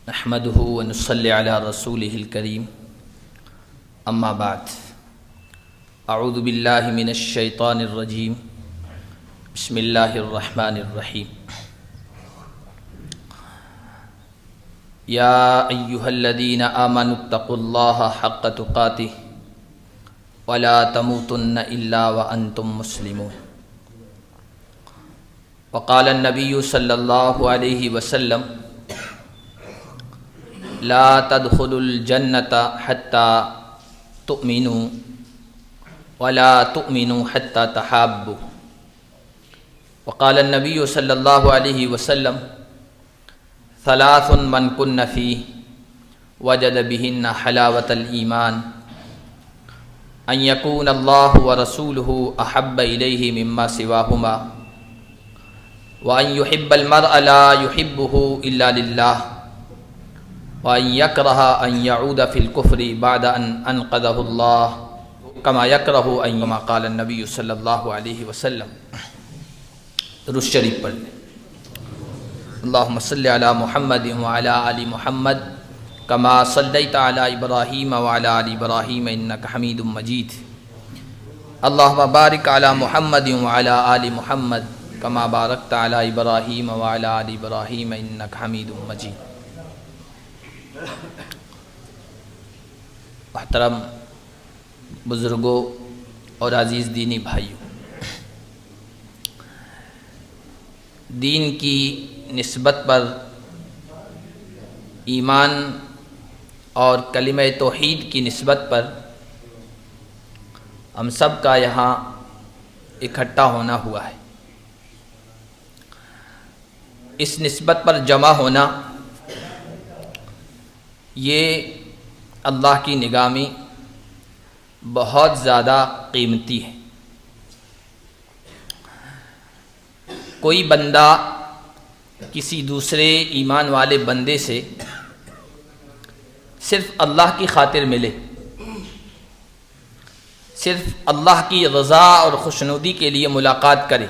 نحمده ونصلي على رسوله الكريم اما بعد اعوذ بالله من الشيطان الرجيم بسم الله الرحمن الرحيم يا ايها الذين آمنوا اتقوا الله حق تقاته ولا تموتن الا وانتم مسلمون وقال النبي صلى الله عليه وسلم لا تدخلوا الجنة حتى تؤمنوا ولا تؤمنوا حتى تحابوا وقال النبي صلى الله عليه وسلم ثلاث من كن فيه وجد بهن حلاوة الإيمان أن يكون الله ورسوله أحب إليه مما سواهما وأن يحب المرء لا يحبه إلا لله وأن يكره أن يعود في الكفر بعد أن أنقذه الله كما يكره أن كما قال النبي صلى الله عليه وسلم. درود شریف پڑھ لیں. اللهم صل على محمد وعلى آل محمد كما صليت على إبراهيم وعلى آل إبراهيم إنك حميد مجيد. اللهم بارك على محمد وعلى آل محمد كما باركت على إبراهيم وعلى آل إبراهيم إنك حميد مجيد. محترم بزرگوں اور عزیز دینی بھائیوں، دین کی نسبت پر ایمان اور کلمہ توحید کی نسبت پر ہم سب کا یہاں اکٹھا ہونا ہوا ہے. اس نسبت پر جمع ہونا یہ اللہ کی نگاہ میں بہت زیادہ قیمتی ہے. کوئی بندہ کسی دوسرے ایمان والے بندے سے صرف اللہ کی خاطر ملے، صرف اللہ کی رضا اور خوشنودی کے لیے ملاقات کرے،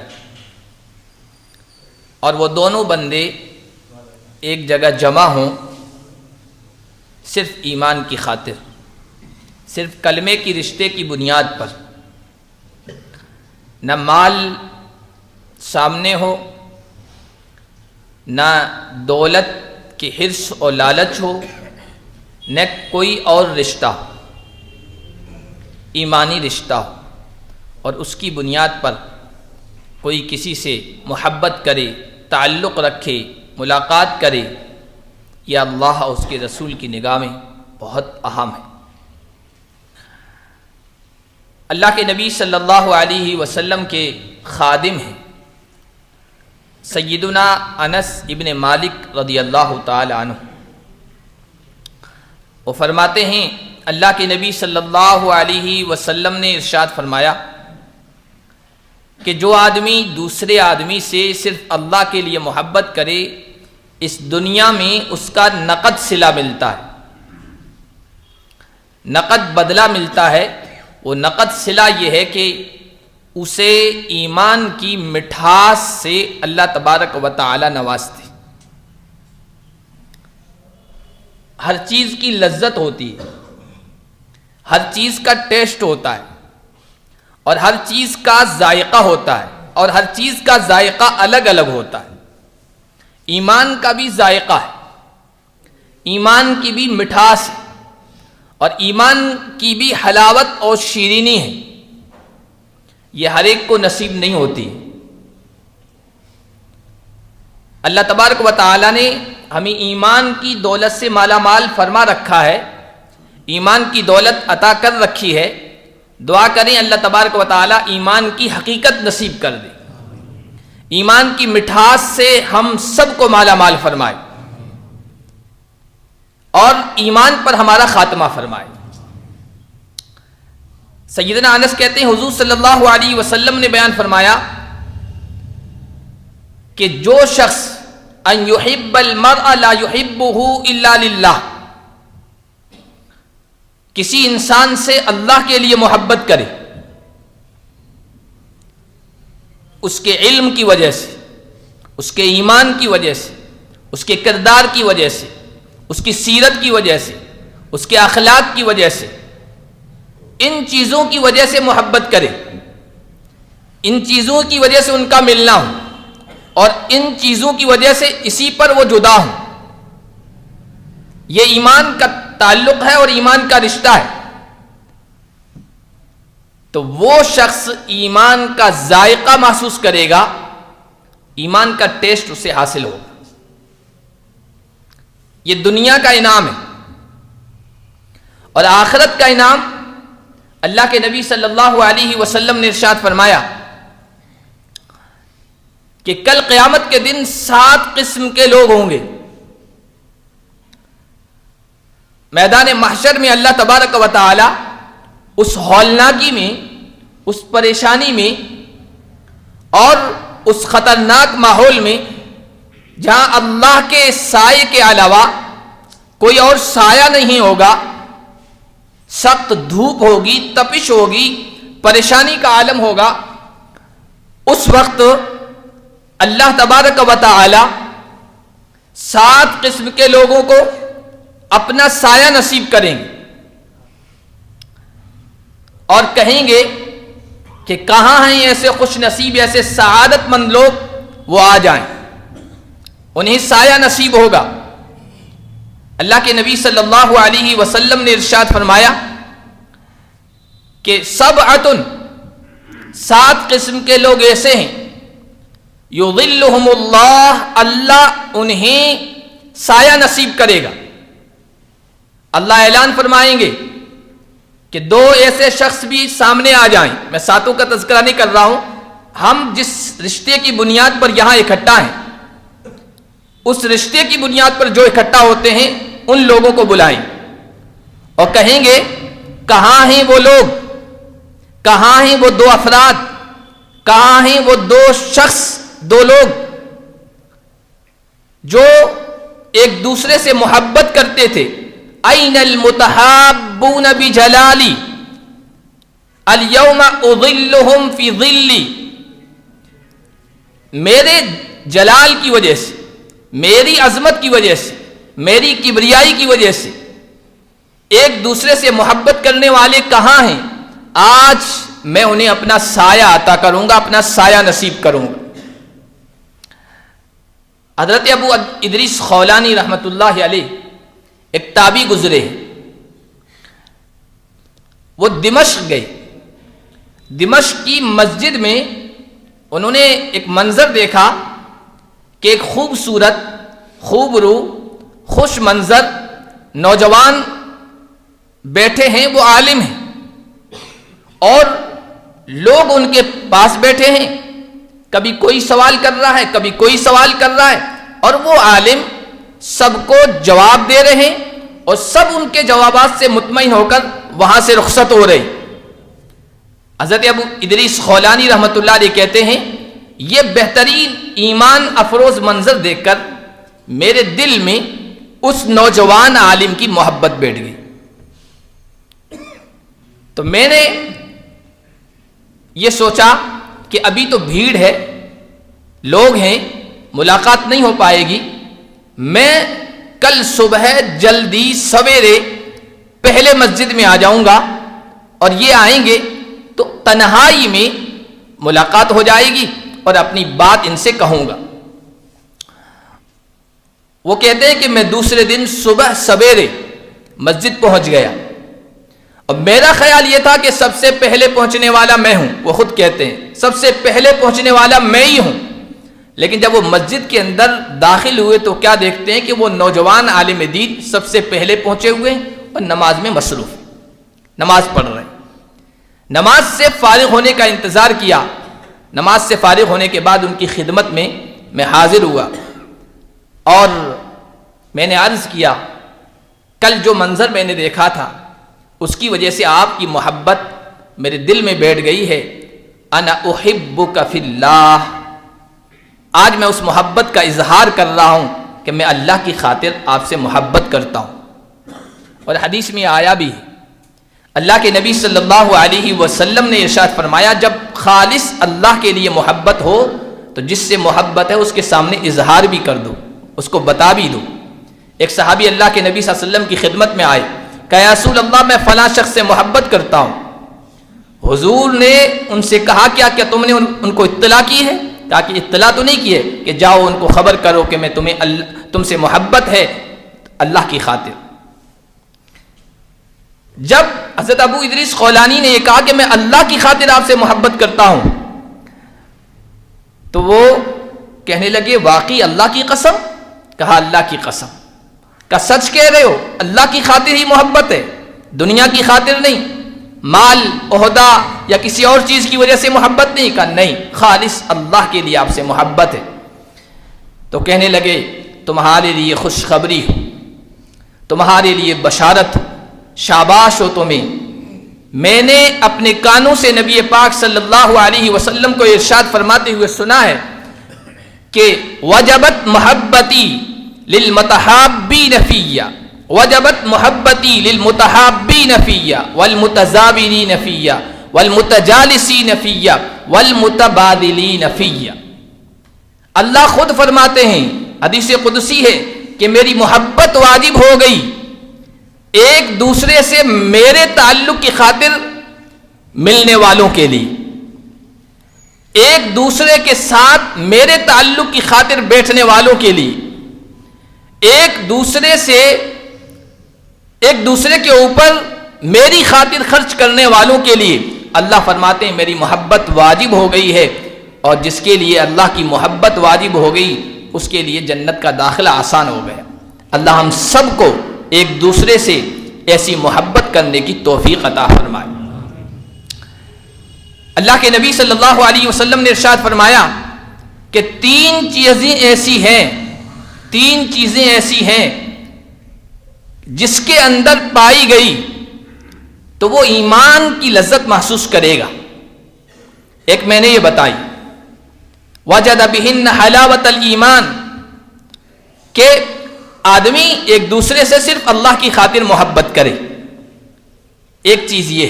اور وہ دونوں بندے ایک جگہ جمع ہوں صرف ایمان کی خاطر، صرف کلمے کی رشتے کی بنیاد پر، نہ مال سامنے ہو، نہ دولت کی حرص اور لالچ ہو، نہ کوئی اور رشتہ، ایمانی رشتہ ہو، اور اس کی بنیاد پر کوئی کسی سے محبت کرے، تعلق رکھے، ملاقات کرے، یہ اللہ اور اس کے رسول کی نگاہ میں بہت اہم ہے. اللہ کے نبی صلی اللہ علیہ وسلم کے خادم ہیں سیدنا انس ابن مالک رضی اللہ تعالی عنہ. وہ فرماتے ہیں اللہ کے نبی صلی اللہ علیہ وسلم نے ارشاد فرمایا کہ جو آدمی دوسرے آدمی سے صرف اللہ کے لیے محبت کرے، اس دنیا میں اس کا نقد صلہ ملتا ہے، نقد بدلہ ملتا ہے. وہ نقد صلہ یہ ہے کہ اسے ایمان کی مٹھاس سے اللہ تبارک و تعالی نوازتے. ہر چیز کی لذت ہوتی ہے، ہر چیز کا ٹیسٹ ہوتا ہے، اور ہر چیز کا ذائقہ ہوتا ہے، اور ہر چیز کا ذائقہ الگ الگ ہوتا ہے. ایمان کا بھی ذائقہ ہے، ایمان کی بھی مٹھاس ہے، اور ایمان کی بھی حلاوت اور شیرینی ہے. یہ ہر ایک کو نصیب نہیں ہوتی. اللہ تبارک و تعالی نے ہمیں ایمان کی دولت سے مالا مال فرما رکھا ہے، ایمان کی دولت عطا کر رکھی ہے. دعا کریں اللہ تبارک و تعالی ایمان کی حقیقت نصیب کر دے، ایمان کی مٹھاس سے ہم سب کو مالا مال فرمائے، اور ایمان پر ہمارا خاتمہ فرمائے. سیدنا انس کہتے ہیں حضور صلی اللہ علیہ وسلم نے بیان فرمایا کہ جو شخص ان یحب المرء لا یحبہ الا للہ، کسی انسان سے اللہ کے لیے محبت کرے، اس کے علم کی وجہ سے، اس کے ایمان کی وجہ سے، اس کے کردار کی وجہ سے، اس کی سیرت کی وجہ سے، اس کے اخلاق کی وجہ سے، ان چیزوں کی وجہ سے محبت کرے، ان چیزوں کی وجہ سے ان کا ملنا ہو، اور ان چیزوں کی وجہ سے اسی پر وہ جدا ہوں. یہ ایمان کا تعلق ہے اور ایمان کا رشتہ ہے. تو وہ شخص ایمان کا ذائقہ محسوس کرے گا، ایمان کا ٹیسٹ اسے حاصل ہوگا. یہ دنیا کا انعام ہے. اور آخرت کا انعام، اللہ کے نبی صلی اللہ علیہ وسلم نے ارشاد فرمایا کہ کل قیامت کے دن 7 قسم کے لوگ ہوں گے. میدان محشر میں اللہ تبارک و تعالی اس ہولناکی میں، اس پریشانی میں اور اس خطرناک ماحول میں جہاں اللہ کے سائے کے علاوہ کوئی اور سایہ نہیں ہوگا، سخت دھوپ ہوگی، تپش ہوگی، پریشانی کا عالم ہوگا، اس وقت اللہ تبارک و تعالی 7 قسم کے لوگوں کو اپنا سایہ نصیب کریں گے اور کہیں گے کہ کہاں ہیں ایسے خوش نصیب، ایسے سعادت مند لوگ، وہ آ جائیں. انہیں سایہ نصیب ہوگا. اللہ کے نبی صلی اللہ علیہ وسلم نے ارشاد فرمایا کہ 7 قسم کے لوگ ایسے ہیں یظلہم اللہ، اللہ انہیں سایہ نصیب کرے گا. اللہ اعلان فرمائیں گے کہ 2 ایسے شخص بھی سامنے آ جائیں. میں 7 کا تذکرہ نہیں کر رہا ہوں. ہم جس رشتے کی بنیاد پر یہاں اکٹھا ہیں، اس رشتے کی بنیاد پر جو اکٹھا ہوتے ہیں ان لوگوں کو بلائیں اور کہیں گے کہاں ہیں وہ لوگ، کہاں ہیں وہ 2 افراد، کہاں ہیں وہ 2 شخص، 2 لوگ جو ایک دوسرے سے محبت کرتے تھے. این المتحابون بجلالی اليوم اظلهم فی ظلی. میرے جلال کی وجہ سے، میری عظمت کی وجہ سے، میری کبریائی کی وجہ سے ایک دوسرے سے محبت کرنے والے کہاں ہیں؟ آج میں انہیں اپنا سایہ عطا کروں گا، اپنا سایہ نصیب کروں گا. حضرت ابو ادریس خولانی رحمۃ اللہ علیہ ایک تابعی گزرے ہیں. وہ دمشق گئے. دمشق کی مسجد میں انہوں نے ایک منظر دیکھا کہ ایک خوبصورت، خوب رو، خوش منظر نوجوان بیٹھے ہیں. وہ عالم ہیں اور لوگ ان کے پاس بیٹھے ہیں. کبھی کوئی سوال کر رہا ہے، کبھی کوئی سوال کر رہا ہے، اور وہ عالم سب کو جواب دے رہے ہیں اور سب ان کے جوابات سے مطمئن ہو کر وہاں سے رخصت ہو رہے. حضرت ابو ادریس خولانی رحمۃ اللہ علیہ کہتے ہیں یہ بہترین ایمان افروز منظر دیکھ کر میرے دل میں اس نوجوان عالم کی محبت بیٹھ گئی. تو میں نے یہ سوچا کہ ابھی تو بھیڑ ہے، لوگ ہیں، ملاقات نہیں ہو پائے گی. میں کل صبح جلدی سویرے پہلے مسجد میں آ جاؤں گا اور یہ آئیں گے تو تنہائی میں ملاقات ہو جائے گی اور اپنی بات ان سے کہوں گا. وہ کہتے ہیں کہ میں دوسرے دن صبح سویرے مسجد پہنچ گیا اور میرا خیال یہ تھا کہ سب سے پہلے پہنچنے والا میں ہوں. وہ خود کہتے ہیں سب سے پہلے پہنچنے والا میں ہی ہوں. لیکن جب وہ مسجد کے اندر داخل ہوئے تو کیا دیکھتے ہیں کہ وہ نوجوان عالم دین سب سے پہلے پہنچے ہوئے ہیں اور نماز میں مصروف، نماز پڑھ رہے ہیں. نماز سے فارغ ہونے کا انتظار کیا. نماز سے فارغ ہونے کے بعد ان کی خدمت میں میں حاضر ہوا اور میں نے عرض کیا کل جو منظر میں نے دیکھا تھا اس کی وجہ سے آپ کی محبت میرے دل میں بیٹھ گئی ہے. انا احبک فی اللہ. آج میں اس محبت کا اظہار کر رہا ہوں کہ میں اللہ کی خاطر آپ سے محبت کرتا ہوں. اور حدیث میں آیا بھی ہے، اللہ کے نبی صلی اللہ علیہ وسلم نے ارشاد فرمایا جب خالص اللہ کے لیے محبت ہو تو جس سے محبت ہے اس کے سامنے اظہار بھی کر دو، اس کو بتا بھی دو. ایک صحابی اللہ کے نبی صلی اللہ علیہ وسلم کی خدمت میں آئے، کہا یا رسول اللہ میں فلاں شخص سے محبت کرتا ہوں۔ حضور نے ان سے کہا کیا تم نے ان کو اطلاع کی ہے؟ کہا کہ اطلاع تو نہیں کی ہے، کہ جاؤ ان کو خبر کرو کہ میں تم سے محبت ہے اللہ کی خاطر۔ جب حضرت ابو ادریس خولانی نے یہ کہا کہ میں اللہ کی خاطر آپ سے محبت کرتا ہوں، تو وہ کہنے لگے واقعی اللہ کی قسم؟ کہا اللہ کی قسم۔ کہا سچ کہہ رہے ہو؟ اللہ کی خاطر ہی محبت ہے، دنیا کی خاطر نہیں، مال عہدہ یا کسی اور چیز کی وجہ سے محبت نہیں؟ کہا نہیں، خالص اللہ کے لیے آپ سے محبت ہے۔ تو کہنے لگے تمہارے لیے خوشخبری ہو، تمہارے لیے بشارت ہو، شاباش ہو تمہیں، میں نے اپنے کانوں سے نبی پاک صلی اللہ علیہ وسلم کو ارشاد فرماتے ہوئے سنا ہے کہ وجبت محبتی للمتحابین فیہ، وجبت محبتی للمتحابین فیہ والمتزاورین فیہ والمتجالسین فیہ والمتبادلین فیہ۔ اللہ خود فرماتے ہیں، حدیث قدسی ہے کہ میری محبت واجب ہو گئی ایک دوسرے سے میرے تعلق کی خاطر ملنے والوں کے لیے، ایک دوسرے کے ساتھ میرے تعلق کی خاطر بیٹھنے والوں کے لیے، ایک دوسرے کے اوپر میری خاطر خرچ کرنے والوں کے لیے اللہ فرماتے ہیں میری محبت واجب ہو گئی ہے، اور جس کے لیے اللہ کی محبت واجب ہو گئی اس کے لیے جنت کا داخلہ آسان ہو گیا۔ اللہ ہم سب کو ایک دوسرے سے ایسی محبت کرنے کی توفیق عطا فرمائے۔ اللہ کے نبی صلی اللہ علیہ وسلم نے ارشاد فرمایا کہ تین چیزیں ایسی ہیں جس کے اندر پائی گئی تو وہ ایمان کی لذت محسوس کرے گا۔ ایک میں نے یہ بتائی، وجد بہن حلاوت الایمان، کہ آدمی ایک دوسرے سے صرف اللہ کی خاطر محبت کرے، ایک چیز یہ۔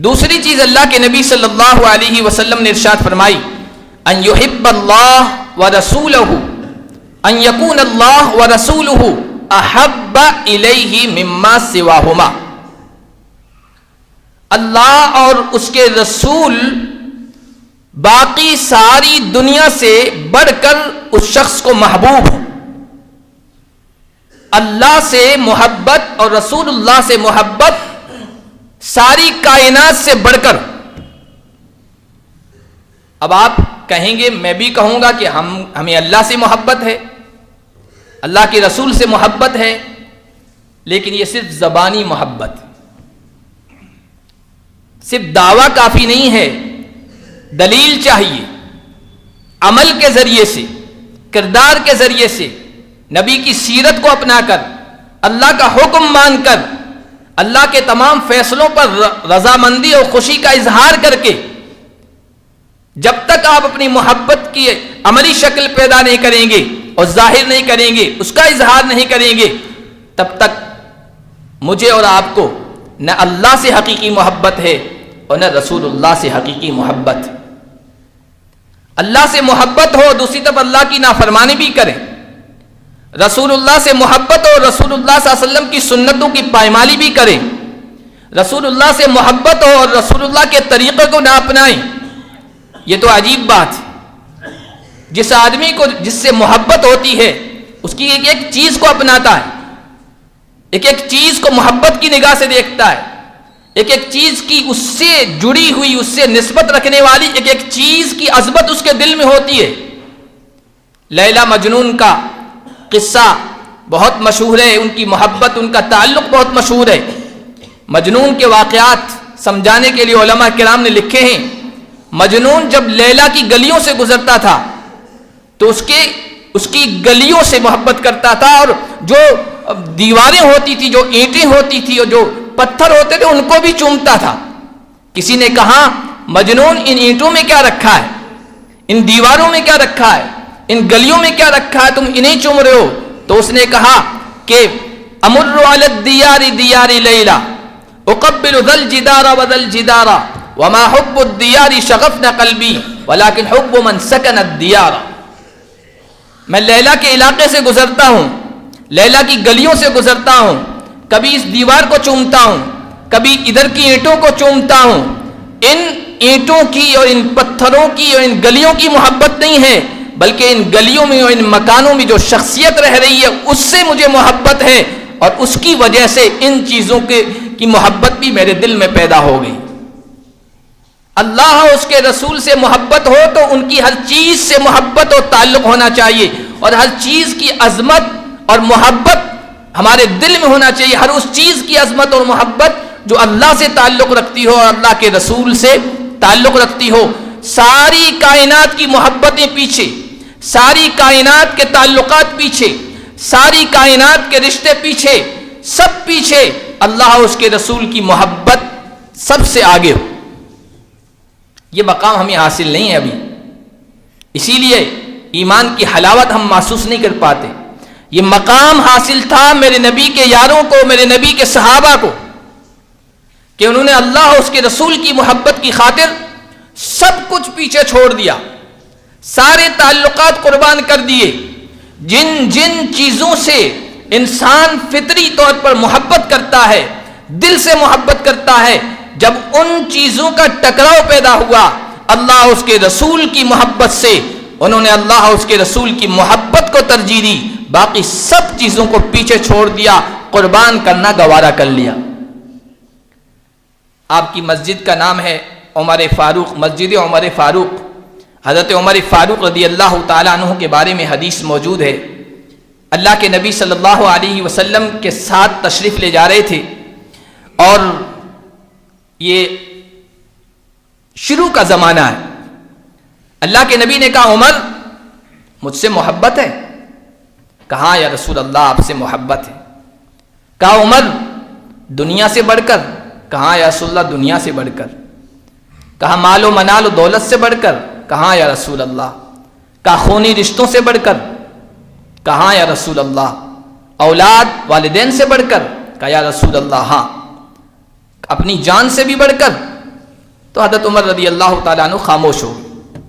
دوسری چیز اللہ کے نبی صلی اللہ علیہ وسلم نے ارشاد فرمائی ان یحب اللہ ورسولہ، ان یکون اللہ ورسولہ احب الیہ مما سواہما، اللہ اور اس کے رسول باقی ساری دنیا سے بڑھ کر اس شخص کو محبوب ہو۔ اللہ سے محبت اور رسول اللہ سے محبت ساری کائنات سے بڑھ کر۔ اب آپ کہیں گے، میں بھی کہوں گا کہ ہمیں اللہ سے محبت ہے، اللہ کے رسول سے محبت ہے، لیکن یہ صرف زبانی محبت، صرف دعویٰ کافی نہیں ہے، دلیل چاہیے، عمل کے ذریعے سے، کردار کے ذریعے سے، نبی کی سیرت کو اپنا کر، اللہ کا حکم مان کر، اللہ کے تمام فیصلوں پر رضامندی اور خوشی کا اظہار کر کے، جب تک آپ اپنی محبت کی عملی شکل پیدا نہیں کریں گے اور ظاہر نہیں کریں گے، اس کا اظہار نہیں کریں گے، تب تک مجھے اور آپ کو نہ اللہ سے حقیقی محبت ہے اور نہ رسول اللہ سے حقیقی محبت۔ اللہ سے محبت ہو، دوسری طرف اللہ کی نافرمانی بھی کریں، رسول اللہ سے محبت ہو، رسول اللہ صلی اللہ علیہ وسلم کی سنتوں کی پائمالی بھی کریں، رسول اللہ سے محبت ہو اور رسول اللہ کے طریقے کو نہ اپنائیں۔ یہ تو عجیب بات ہے، جس آدمی کو جس سے محبت ہوتی ہے اس کی ایک ایک چیز کو اپناتا ہے، ایک ایک چیز کو محبت کی نگاہ سے دیکھتا ہے، ایک ایک چیز کی اس سے جڑی ہوئی، اس سے نسبت رکھنے والی ایک ایک چیز کی عظمت اس کے دل میں ہوتی ہے۔ لیلا مجنون کا قصہ بہت مشہور ہے، ان کی محبت، ان کا تعلق بہت مشہور ہے۔ مجنون کے واقعات سمجھانے کے لیے علماء کرام نے لکھے ہیں، مجنون جب لیلا کی گلیوں سے گزرتا تھا تو اس کی گلیوں سے محبت کرتا تھا، اور جو دیواریں ہوتی تھی، جو اینٹیں ہوتی تھی اور جو پتھر ہوتے تھے ان کو بھی چومتا تھا۔ کسی نے کہا مجنون ان اینٹوں میں کیا رکھا ہے، ان دیواروں میں کیا رکھا ہے، ان گلیوں میں کیا رکھا ہے، تم انہیں چوم رہے ہو؟ تو اس نے کہا کہ امر علی الدیار دیار لیلا اقبل ذا الجدار وذا الجدار وما حب الدیار شغفنا قلبی ولكن حب من سکن الدیار۔ میں لیلا کے علاقے سے گزرتا ہوں، لیلا کی گلیوں سے گزرتا ہوں، کبھی اس دیوار کو چومتا ہوں، کبھی ادھر کی اینٹوں کو چومتا ہوں، ان اینٹوں کی اور ان پتھروں کی اور ان گلیوں کی محبت نہیں ہے، بلکہ ان گلیوں میں اور ان مکانوں میں جو شخصیت رہ رہی ہے اس سے مجھے محبت ہے، اور اس کی وجہ سے ان چیزوں کی محبت بھی میرے دل میں پیدا ہو گئی۔ اللہ اور اس کے رسول سے محبت ہو تو ان کی ہر چیز سے محبت اور تعلق ہونا چاہیے، اور ہر چیز کی عظمت اور محبت ہمارے دل میں ہونا چاہیے، ہر اس چیز کی عظمت اور محبت جو اللہ سے تعلق رکھتی ہو اور اللہ کے رسول سے تعلق رکھتی ہو۔ ساری کائنات کی محبتیں پیچھے، ساری کائنات کے تعلقات پیچھے، ساری کائنات کے رشتے پیچھے، سب پیچھے، اللہ اور اس کے رسول کی محبت سب سے آگے ہو۔ یہ مقام ہمیں حاصل نہیں ہے ابھی، اسی لیے ایمان کی حلاوت ہم محسوس نہیں کر پاتے۔ یہ مقام حاصل تھا میرے نبی کے یاروں کو، میرے نبی کے صحابہ کو، کہ انہوں نے اللہ اور اس کے رسول کی محبت کی خاطر سب کچھ پیچھے چھوڑ دیا، سارے تعلقات قربان کر دیے۔ جن جن چیزوں سے انسان فطری طور پر محبت کرتا ہے، دل سے محبت کرتا ہے، جب ان چیزوں کا ٹکراؤ پیدا ہوا اللہ اور اس کے رسول کی محبت سے، انہوں نے اللہ اور اس کے رسول کی محبت کو ترجیح دی، باقی سب چیزوں کو پیچھے چھوڑ دیا، قربان کرنا گوارا کر لیا۔ آپ کی مسجد کا نام ہے عمر فاروق، مسجد عمر فاروق۔ حضرت عمر فاروق رضی اللہ تعالیٰ عنہ کے بارے میں حدیث موجود ہے، اللہ کے نبی صلی اللہ علیہ وسلم کے ساتھ تشریف لے جا رہے تھے، اور یہ شروع کا زمانہ ہے۔ اللہ کے نبی نے کہا عمر مجھ سے محبت ہے؟ کہا یا رسول اللہ آپ سے محبت ہے۔ کہا عمر دنیا سے بڑھ کر؟ کہا یا رسول اللہ دنیا سے بڑھ کر۔ کہا مال و منال و دولت سے بڑھ کر؟ کہا یا رسول اللہ۔ کہا خونی رشتوں سے بڑھ کر؟ کہا یا رسول اللہ۔ اولاد والدین سے بڑھ کر؟ کہا یا رسول اللہ ہاں۔ اپنی جان سے بھی بڑھ کر؟ تو حضرت عمر رضی اللہ تعالیٰ عنہ خاموش ہو گئے۔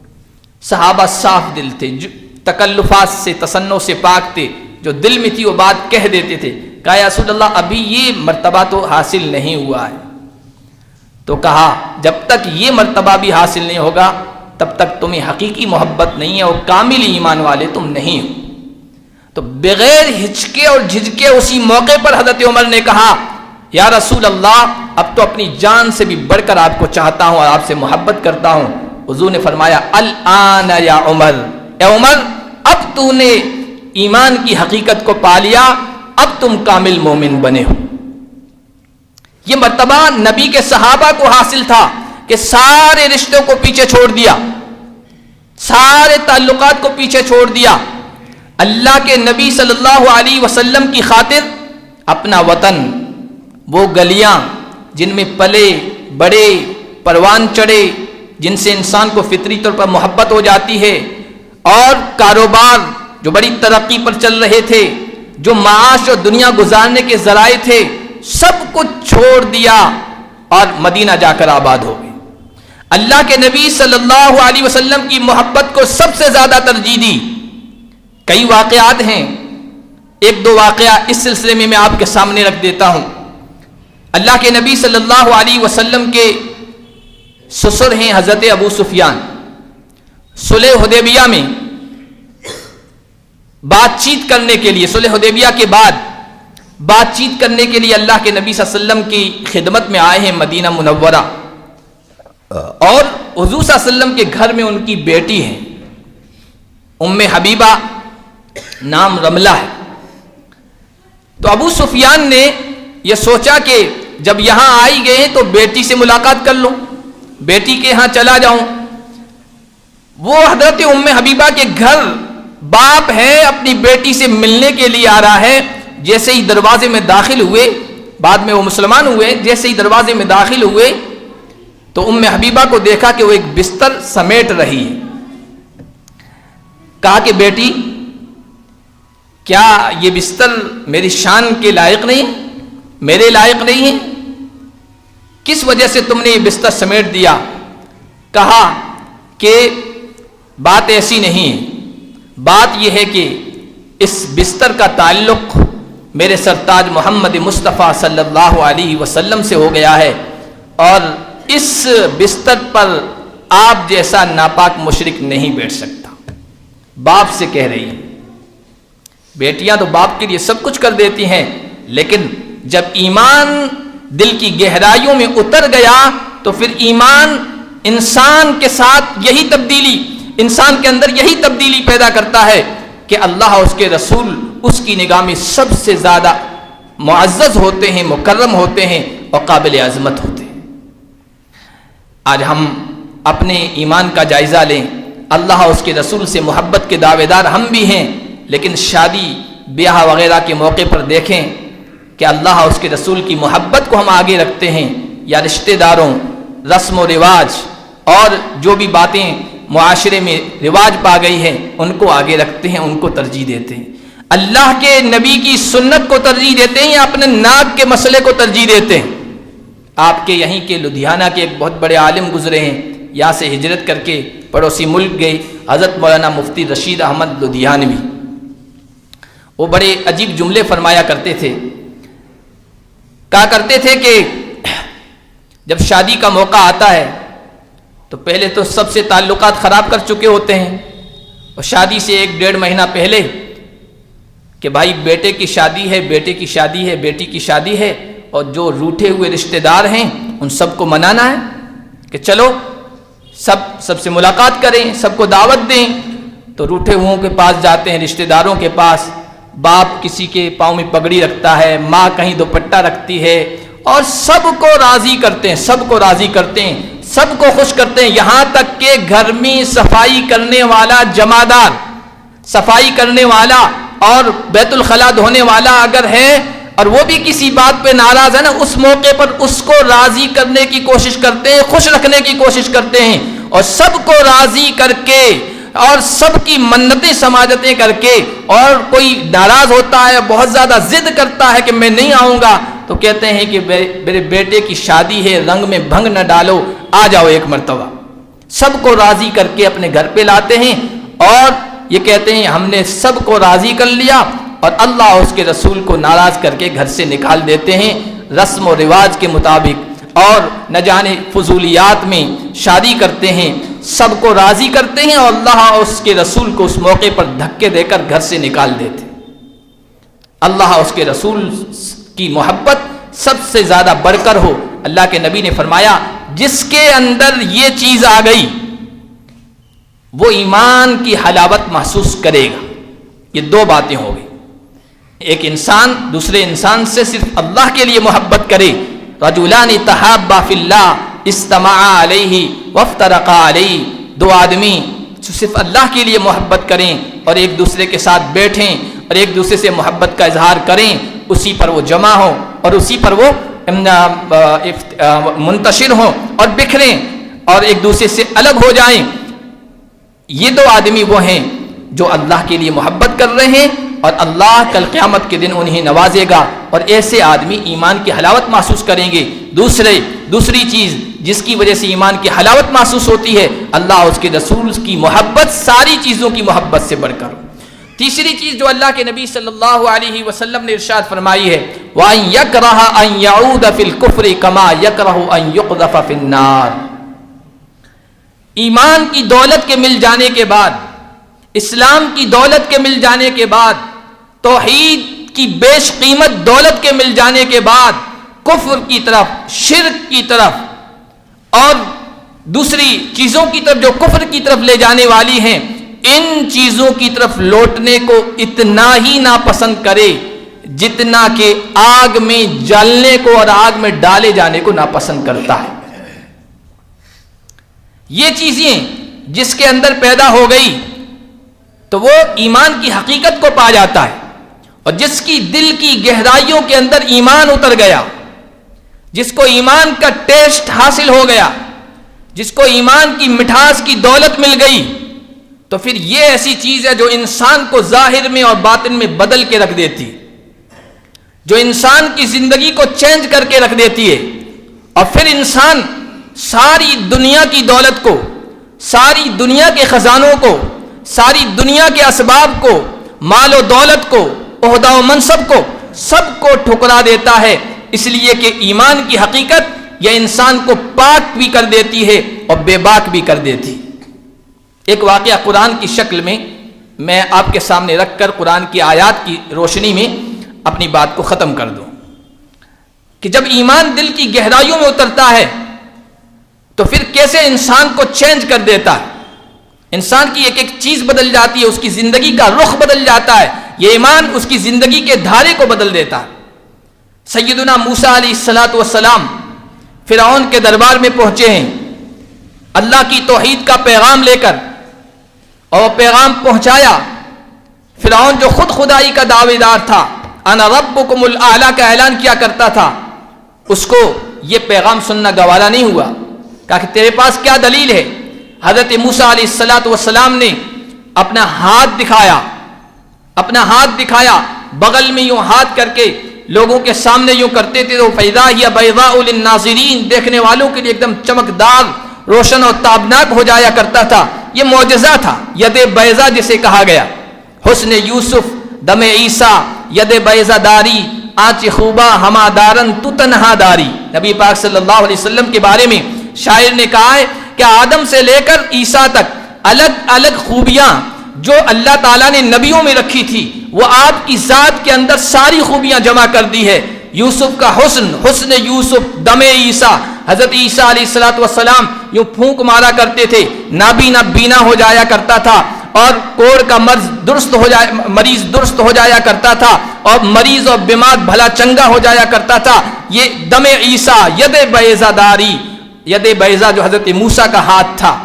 صحابہ صاف دل تھے، تکلفات سے، تصنع سے پاک تھے، جو دل میں تھی وہ بات کہہ دیتے تھے۔ کہا یا رسول اللہ ابھی یہ مرتبہ تو حاصل نہیں ہوا ہے۔ تو کہا جب تک یہ مرتبہ بھی حاصل نہیں ہوگا تب تک تمہیں حقیقی محبت نہیں ہے اور کامل ایمان والے تم نہیں ہو۔ تو بغیر ہچکے اور جھجکے اسی موقع پر حضرت عمر نے کہا یا رسول اللہ اب تو اپنی جان سے بھی بڑھ کر آپ کو چاہتا ہوں اور آپ سے محبت کرتا ہوں۔ حضور نے فرمایا الآن یا عمر، اے عمر اب تو نے ایمان کی حقیقت کو پا لیا، اب تم کامل مومن بنے ہو۔ یہ مرتبہ نبی کے صحابہ کو حاصل تھا کہ سارے رشتوں کو پیچھے چھوڑ دیا، سارے تعلقات کو پیچھے چھوڑ دیا، اللہ کے نبی صلی اللہ علیہ وسلم کی خاطر اپنا وطن، وہ گلیاں جن میں پلے بڑے، پروان چڑھے، جن سے انسان کو فطری طور پر محبت ہو جاتی ہے، اور کاروبار جو بڑی ترقی پر چل رہے تھے، جو معاش اور دنیا گزارنے کے ذرائع تھے، سب کچھ چھوڑ دیا اور مدینہ جا کر آباد ہو گئے۔ اللہ کے نبی صلی اللہ علیہ وسلم کی محبت کو سب سے زیادہ ترجیح دی۔ کئی واقعات ہیں، ایک دو واقعہ اس سلسلے میں آپ کے سامنے رکھ دیتا ہوں۔ اللہ کے نبی صلی اللہ علیہ وسلم کے سسر ہیں حضرت ابو سفیان۔ صلح حدیبیہ میں بات چیت کرنے کے لیے، صلح حدیبیہ کے بعد بات چیت کرنے کے لیے اللہ کے نبی صلی اللہ علیہ وسلم کی خدمت میں آئے ہیں مدینہ منورہ، اور حضور صلی اللہ علیہ وسلم کے گھر میں ان کی بیٹی ہے ام حبیبہ، نام رملہ ہے۔ تو ابو سفیان نے یہ سوچا کہ جب یہاں آئی گئے ہیں تو بیٹی سے ملاقات کر لوں، بیٹی کے ہاں چلا جاؤں۔ وہ حضرت ام حبیبہ کے گھر باپ ہے اپنی بیٹی سے ملنے کے لیے آ رہا ہے، جیسے ہی دروازے میں داخل ہوئے، بعد میں وہ مسلمان ہوئے، جیسے ہی دروازے میں داخل ہوئے تو ام حبیبہ کو دیکھا کہ وہ ایک بستر سمیٹ رہی ہے۔ کہا کہ بیٹی کیا یہ بستر میری شان کے لائق نہیں، میرے لائق نہیں ہے؟ کس وجہ سے تم نے یہ بستر سمیٹ دیا؟ کہا کہ بات ایسی نہیں ہے، بات یہ ہے کہ اس بستر کا تعلق میرے سرتاج محمد مصطفیٰ صلی اللہ علیہ وسلم سے ہو گیا ہے، اور اس بستر پر آپ جیسا ناپاک مشرک نہیں بیٹھ سکتا۔ باپ سے کہہ رہی ہیں۔ بیٹیاں تو باپ کے لیے سب کچھ کر دیتی ہیں، لیکن جب ایمان دل کی گہرائیوں میں اتر گیا تو پھر ایمان انسان کے ساتھ یہی تبدیلی، انسان کے اندر یہی تبدیلی پیدا کرتا ہے کہ اللہ اور اس کے رسول اس کی نگاہ میں سب سے زیادہ معزز ہوتے ہیں، مکرم ہوتے ہیں اور قابل عظمت ہوتے ہیں۔ آج ہم اپنے ایمان کا جائزہ لیں۔ اللہ اور اس کے رسول سے محبت کے دعوے دار ہم بھی ہیں، لیکن شادی بیاہ وغیرہ کے موقع پر دیکھیں کہ اللہ اور اس کے رسول کی محبت کو ہم آگے رکھتے ہیں یا رشتہ داروں، رسم و رواج اور جو بھی باتیں معاشرے میں رواج پا گئی ہیں ان کو آگے رکھتے ہیں، ان کو ترجیح دیتے ہیں۔ اللہ کے نبی کی سنت کو ترجیح دیتے ہیں یا اپنے ناک کے مسئلے کو ترجیح دیتے ہیں؟ آپ کے یہیں کے لدھیانہ کے ایک بہت بڑے عالم گزرے ہیں، یہاں سے ہجرت کر کے پڑوسی ملک گئے، حضرت مولانا مفتی رشید احمد لدھیانوی۔ وہ بڑے عجیب جملے فرمایا کرتے تھے، کہا کرتے تھے کہ جب شادی کا موقع آتا ہے تو پہلے تو سب سے تعلقات خراب کر چکے ہوتے ہیں، اور شادی سے 1-1.5 مہینہ پہلے کہ بھائی بیٹے کی شادی ہے، بیٹے کی شادی ہے، بیٹی کی شادی ہے، اور جو روٹھے ہوئے رشتہ دار ہیں ان سب کو منانا ہے کہ چلو سب سے ملاقات کریں، سب کو دعوت دیں۔ تو روٹھے ہوئوں کے پاس جاتے ہیں، رشتہ داروں کے پاس۔ باپ کسی کے پاؤں میں پگڑی رکھتا ہے، ماں کہیں دوپٹہ رکھتی ہے، اور سب کو راضی کرتے ہیں، سب کو راضی کرتے ہیں، سب کو خوش کرتے ہیں، یہاں تک کہ گھر میں صفائی کرنے والا جمعدار، صفائی کرنے والا اور بیت الخلاء دھونے والا اگر ہے اور وہ بھی کسی بات پہ ناراض ہے نا، اس موقع پر اس کو راضی کرنے کی کوشش کرتے ہیں، خوش رکھنے کی کوشش کرتے ہیں، اور سب کو راضی کر کے اور سب کی منتیں سماجتیں کر کے، اور کوئی ناراض ہوتا ہے، بہت زیادہ ضد کرتا ہے کہ میں نہیں آؤں گا، تو کہتے ہیں کہ میرے بیٹے کی شادی ہے، رنگ میں بھنگ نہ ڈالو، آ جاؤ ایک مرتبہ۔ سب کو راضی کر کے اپنے گھر پہ لاتے ہیں، اور یہ کہتے ہیں ہم نے سب کو راضی کر لیا، اور اللہ اور اس کے رسول کو ناراض کر کے گھر سے نکال دیتے ہیں رسم و رواج کے مطابق، اور نہ جانے فضولیات میں شادی کرتے ہیں، سب کو راضی کرتے ہیں، اور اللہ اور اس کے رسول کو اس موقع پر دھکے دے کر گھر سے نکال دیتے ہیں۔ اللہ اور اس کے رسول کی محبت سب سے زیادہ بڑھ کر ہو۔ اللہ کے نبی نے فرمایا جس کے اندر یہ چیز آ گئی وہ ایمان کی حلاوت محسوس کرے گا۔ یہ 2 باتیں ہو گئی، ایک انسان دوسرے انسان سے صرف اللہ کے لیے محبت کرے، رجلان تحابا فی اللہ اجتمعا علیہ وافترقا علیہ، 2 آدمی صرف اللہ کے لیے محبت کریں اور ایک دوسرے کے ساتھ بیٹھیں اور ایک دوسرے سے محبت کا اظہار کریں، اسی پر وہ جمع ہوں اور اسی پر وہ منتشر ہوں اور بکھریں اور ایک دوسرے سے الگ ہو جائیں۔ یہ 2 آدمی وہ ہیں جو اللہ کے لیے محبت کر رہے ہیں، اور اللہ کل قیامت کے دن انہیں نوازے گا، اور ایسے آدمی ایمان کی حلاوت محسوس کریں گے۔ دوسری چیز جس کی وجہ سے ایمان کی حلاوت محسوس ہوتی ہے، اللہ اور اس کے رسول کی محبت ساری چیزوں کی محبت سے بڑھ کر۔ تیسری چیز جو اللہ کے نبی صلی اللہ علیہ وسلم نے ارشاد فرمائی ہے، وَأَن يَكْرَهَ أَن يَعُودَ فِي الْكُفْرِ كَمَا يَكْرَهُ أَن يُقْذَفَ فِي النَّارِ۔ ایمان کی دولت کے مل جانے کے بعد، اسلام کی دولت کے مل جانے کے بعد، توحید کی بیش قیمت دولت کے مل جانے کے بعد، کفر کی طرف، شرک کی طرف اور دوسری چیزوں کی طرف جو کفر کی طرف لے جانے والی ہیں، ان چیزوں کی طرف لوٹنے کو اتنا ہی ناپسند کرے جتنا کہ آگ میں جلنے کو اور آگ میں ڈالے جانے کو ناپسند کرتا ہے۔ یہ چیزیں جس کے اندر پیدا ہو گئی تو وہ ایمان کی حقیقت کو پا جاتا ہے، اور جس کی دل کی گہرائیوں کے اندر ایمان اتر گیا، جس کو ایمان کا ٹیسٹ حاصل ہو گیا، جس کو ایمان کی مٹھاس کی دولت مل گئی، تو پھر یہ ایسی چیز ہے جو انسان کو ظاہر میں اور باطن میں بدل کے رکھ دیتی ہے، جو انسان کی زندگی کو چینج کر کے رکھ دیتی ہے، اور پھر انسان ساری دنیا کی دولت کو، ساری دنیا کے خزانوں کو، ساری دنیا کے اسباب کو، مال و دولت کو، عہدہ و منصب کو، سب کو ٹھکرا دیتا ہے، اس لیے کہ ایمان کی حقیقت یہ انسان کو پاک بھی کر دیتی ہے اور بے باک بھی کر دیتی۔ ایک واقعہ قرآن کی شکل میں آپ کے سامنے رکھ کر قرآن کی آیات کی روشنی میں اپنی بات کو ختم کر دوں کہ جب ایمان دل کی گہرائیوں میں اترتا ہے تو پھر کیسے انسان کو چینج کر دیتا ہے، انسان کی ایک ایک چیز بدل جاتی ہے، اس کی زندگی کا رخ بدل جاتا ہے، یہ ایمان اس کی زندگی کے دھارے کو بدل دیتا ہے۔ سیدنا موسیٰ علیہ السلام فرعون کے دربار میں پہنچے ہیں اللہ کی توحید کا پیغام لے کر، اور پیغام پہنچایا۔ فرعون جو خود خدائی کا دعوے دار تھا، انا ربکم الاعلی کا اعلان کیا کرتا تھا، اس کو یہ پیغام سننا گوارا نہیں ہوا، کہا کہ تیرے پاس کیا دلیل ہے؟ حضرت موسیٰ علیہ السلام نے اپنا ہاتھ دکھایا، بغل میں یوں ہاتھ کر کے لوگوں کے سامنے یوں کرتے تھے تو فَإِذَا هِيَ بَيْضَاءُ لِلنَّاظِرِينَ، دیکھنے والوں کے لیے ایک دم چمکدار، روشن اور تابناک ہو جایا کرتا تھا۔ یہ معجزہ تھا، ید بیضا جسے کہا گیا۔ حسن یوسف دم عیسیٰ ید بیضا داری، آنچ خوبا ہما دارن تو تنہا داری۔ نبی پاک صلی اللہ علیہ وسلم کے بارے میں شاعر نے کہا ہے کہ آدم سے لے کر عیسیٰ تک الگ الگ خوبیاں جو اللہ تعالیٰ نے نبیوں میں رکھی تھی وہ آپ کی ذات کے اندر ساری خوبیاں جمع کر دی ہے۔ یوسف کا حسن یوسف دم عیسیٰ، حضرت عیسیٰ علیہ السلام یوں پھونک مارا کرتے تھے، نابینا بینا ہو جایا کرتا تھا، اور کوڑ کا مریض درست ہو جایا کرتا تھا، اور مریض اور بیمار بھلا چنگا ہو جایا کرتا تھا۔ یہ دم عیسیٰ ید بیضا داری، ید بیضا جو حضرت موسیٰ کا ہاتھ تھا،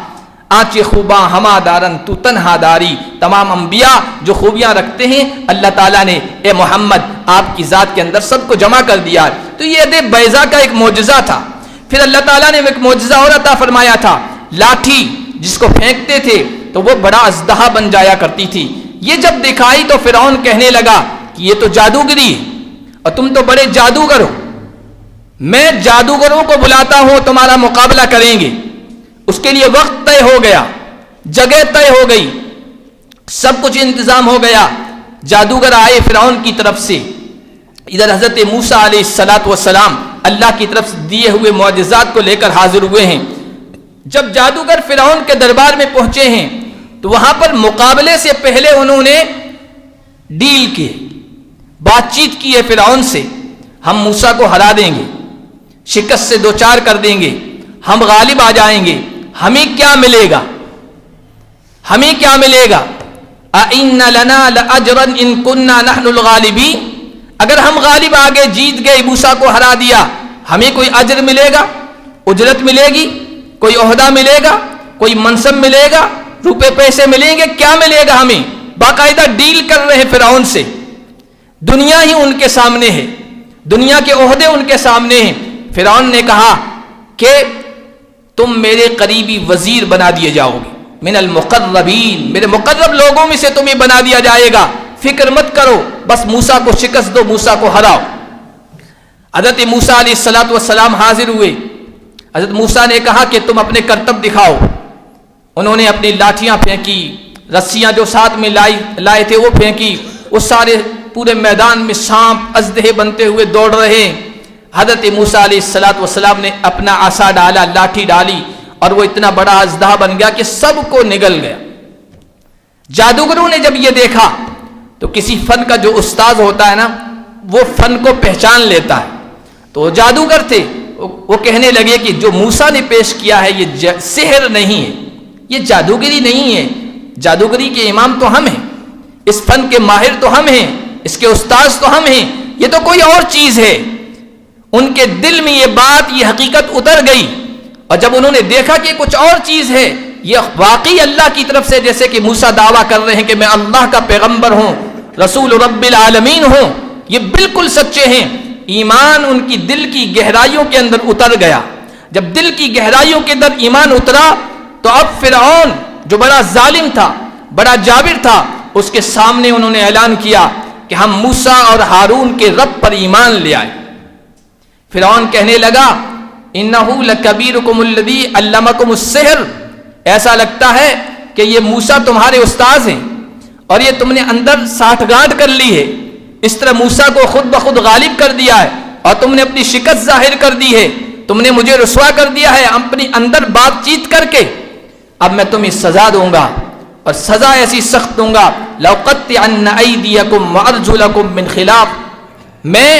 آنچ خوباں ہما دارن تو تنہا داری۔ تمام انبیاء جو خوبیاں رکھتے ہیں اللہ تعالیٰ نے اے محمد آپ کی ذات کے اندر سب کو جمع کر دیا۔ تو یہ ید بیضا کا ایک معجزہ تھا۔ پھر اللہ تعالیٰ نے ایک معجزہ اور عطا فرمایا تھا، لاٹھی جس کو پھینکتے تھے تو وہ بڑا اژدہا بن جایا کرتی تھی۔ یہ جب دکھائی تو فرعون کہنے لگا کہ یہ تو جادوگری ہے اور تم تو بڑے جادوگر ہو، میں جادوگروں کو بلاتا ہوں تمہارا مقابلہ کریں گے۔ اس کے لیے وقت طے ہو گیا، جگہ طے ہو گئی، سب کچھ انتظام ہو گیا۔ جادوگر آئے فرعون کی طرف سے، ادھر حضرت موسیٰ علیہ السلام اللہ کی طرف سے دیے ہوئے معجزات کو لے کر حاضر ہوئے ہیں۔ جب جادوگر فرعون کے دربار میں پہنچے ہیں تو وہاں پر مقابلے سے پہلے انہوں نے ڈیل کی، بات چیت کی ہے فرعون سے، ہم موسیٰ کو ہرا دیں گے، شکست سے دوچار کر دیں گے، ہم غالب آ جائیں گے، ہمیں کیا ملے گا؟ ہمیں کیا ملے گا؟ اَإِنَّ لَنَا لَأَجْرًا إِن كُنَّا نَحْنُ الْغَالِبِينَ، اگر ہم غالب آگے جیت گئے، موسیٰ کو ہرا دیا، ہمیں کوئی اجر ملے گا، اجرت ملے گی، کوئی عہدہ ملے گا، کوئی منصب ملے گا، روپے پیسے ملیں گے، کیا ملے گا ہمیں؟ باقاعدہ ڈیل کر رہے ہیں فرعون سے، دنیا ہی ان کے سامنے ہے، دنیا کے عہدے ان کے سامنے ہیں۔ فرعون نے کہا کہ تم میرے قریبی وزیر بنا دیے جاؤ گے، من المقربین، میرے مقرب لوگوں میں سے تمہیں بنا دیا جائے گا، فکر مت کرو، بس موسیٰ کو شکست دو، موسیٰ کو ہراؤ۔ حضرت موسیٰ علیہ السلام حاضر ہوئے۔ حضرت موسیٰ نے کہا کہ تم اپنے کرتب دکھاؤ۔ انہوں نے اپنی لاٹھیاں پھینکی، رسیاں جو ساتھ میں لائے تھے وہ پھینکی، وہ سارے پورے میدان میں سانپ اژدہے بنتے ہوئے دوڑ رہے ہیں۔ حضرت موسیٰ علیہ السلام نے اپنا عصا ڈالا، لاٹھی ڈالی، اور وہ اتنا بڑا اژدہا بن گیا کہ سب کو نگل گیا۔ جادوگروں نے جب یہ دیکھا تو کسی فن کا جو استاذ ہوتا ہے نا وہ فن کو پہچان لیتا ہے، تو جادوگر تھے، وہ کہنے لگے کہ جو موسیٰ نے پیش کیا ہے یہ سحر نہیں ہے، یہ جادوگری نہیں ہے، جادوگری کے امام تو ہم ہیں، اس فن کے ماہر تو ہم ہیں، اس کے استاذ تو ہم ہیں، یہ تو کوئی اور چیز ہے۔ ان کے دل میں یہ بات، یہ حقیقت اتر گئی، اور جب انہوں نے دیکھا کہ کچھ اور چیز ہے، یہ واقعی اللہ کی طرف سے، جیسے کہ موسیٰ دعویٰ کر رہے ہیں کہ میں اللہ کا پیغمبر ہوں، رسول رب العالمین ہوں، یہ بالکل سچے ہیں۔ ایمان ان کی دل کی گہرائیوں کے اندر اتر گیا۔ جب دل کی گہرائیوں کے اندر ایمان اترا تو اب فرعون جو بڑا ظالم تھا، بڑا جابر تھا، اس کے سامنے انہوں نے اعلان کیا کہ ہم موسیٰ اور ہارون کے رب پر ایمان لے آئے۔ فرعون کہنے لگا انہو لکبیرکم الذی علمکم السحر، ایسا لگتا ہے کہ یہ موسیٰ تمہارے استاذ ہیں اور یہ تم نے اندر ساٹھ گانٹھ کر لی ہے، اس طرح موسیٰ کو خود بخود غالب کر دیا ہے اور تم نے اپنی شکست ظاہر کر دی ہے، تم نے مجھے رسوا کر دیا ہے اپنی اندر بات چیت کر کے، اب میں تمہیں سزا دوں گا اور سزا ایسی سخت دوں گا، لَأُقَطِّعَنَّ أَيْدِيَكُمْ وَأَرْجُلَكُمْ مِنْ خِلَافٍ، میں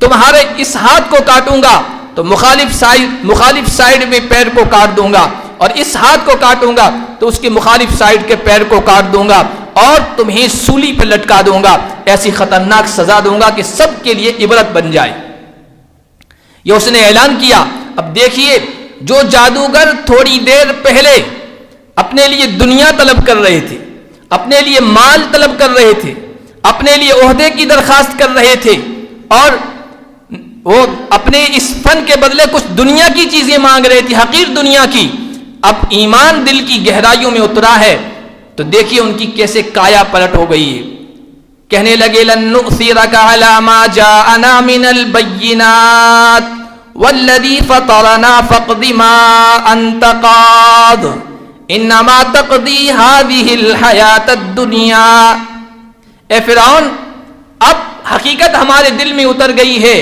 تمہارے اس ہاتھ کو کاٹوں گا تو مخالف سائڈ میں پیر کو کاٹ دوں گا، اور اس ہاتھ کو کاٹوں گا تو اس کی مخالف سائڈ کے پیر کو کاٹ دوں گا، اور تمہیں سولی پہ لٹکا دوں گا، ایسی خطرناک سزا دوں گا کہ سب کے لیے عبرت بن جائے۔ یہ اس نے اعلان کیا۔ اب دیکھیے، جو جادوگر تھوڑی دیر پہلے اپنے لیے دنیا طلب کر رہے تھے، اپنے لیے مال طلب کر رہے تھے، اپنے لیے عہدے کی درخواست کر رہے تھے، اور وہ اپنے اس فن کے بدلے کچھ دنیا کی چیزیں مانگ رہے تھے، حقیر دنیا کی، اب ایمان دل کی گہرائیوں میں اترا ہے تو دیکھیے ان کی کیسے کایا پلٹ ہو گئی ہے۔ کہنے لگے لن نؤثرک علی ما جاءنا من البینات والذی فطرنا فاقض ما انت قاض انما تقضی هذه الحیاۃ الدنیا۔ اے فرعون، اب حقیقت ہمارے دل میں اتر گئی ہے،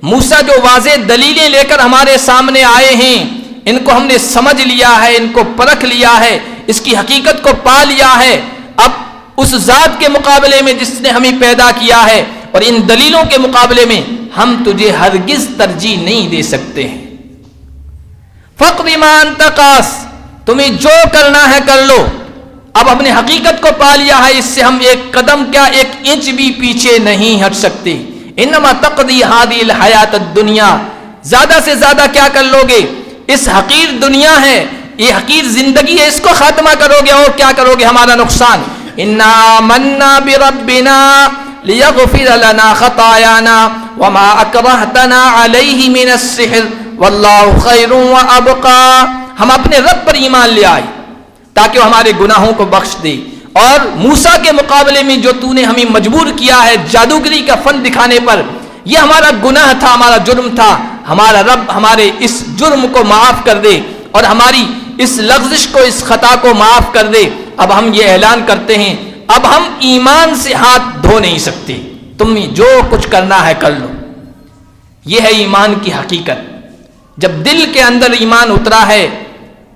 موسیٰ جو واضح دلیلیں لے کر ہمارے سامنے آئے ہیں ان کو ہم نے سمجھ لیا ہے، ان کو پرکھ لیا ہے، اس کی حقیقت کو پا لیا ہے۔ اب اس ذات کے مقابلے میں جس نے ہمیں پیدا کیا ہے اور ان دلیلوں کے مقابلے میں ہم تجھے ہرگز ترجیح نہیں دے سکتے ہیں۔ فَاقْضِ مَا أَنْتَ قَاضٍ، تمہیں جو کرنا ہے کر لو۔ اب ہم نے حقیقت کو پا لیا ہے، اس سے ہم ایک قدم کیا ایک انچ بھی پیچھے نہیں ہٹ سکتے۔ انما تقضی هذه الحیات الدنیا، زیادہ سے زیادہ کیا کر لو گے؟ اس حقیر دنیا ہے، یہ حقیر زندگی ہے، اس کو خاتمہ کرو گے اور کیا کرو گے؟ ہمارا نقصان۔ انا آمنا بربنا لیغفر لنا خطایانا وما اکرہتنا علیہ من السحر واللہ خیر وابقا، ہم اپنے رب پر ایمان لے آئے تاکہ وہ ہمارے گناہوں کو بخش دے، اور موسیٰ کے مقابلے میں جو تو نے ہمیں مجبور کیا ہے جادوگری کا فن دکھانے پر، یہ ہمارا گناہ تھا، ہمارا جرم تھا، ہمارا رب ہمارے اس جرم کو معاف کر دے اور ہماری اس لغزش کو، اس خطا کو معاف کر دے۔ اب ہم یہ اعلان کرتے ہیں، اب ہم ایمان سے ہاتھ دھو نہیں سکتے، تم جو کچھ کرنا ہے کر لو۔ یہ ہے ایمان کی حقیقت۔ جب دل کے اندر ایمان اترا ہے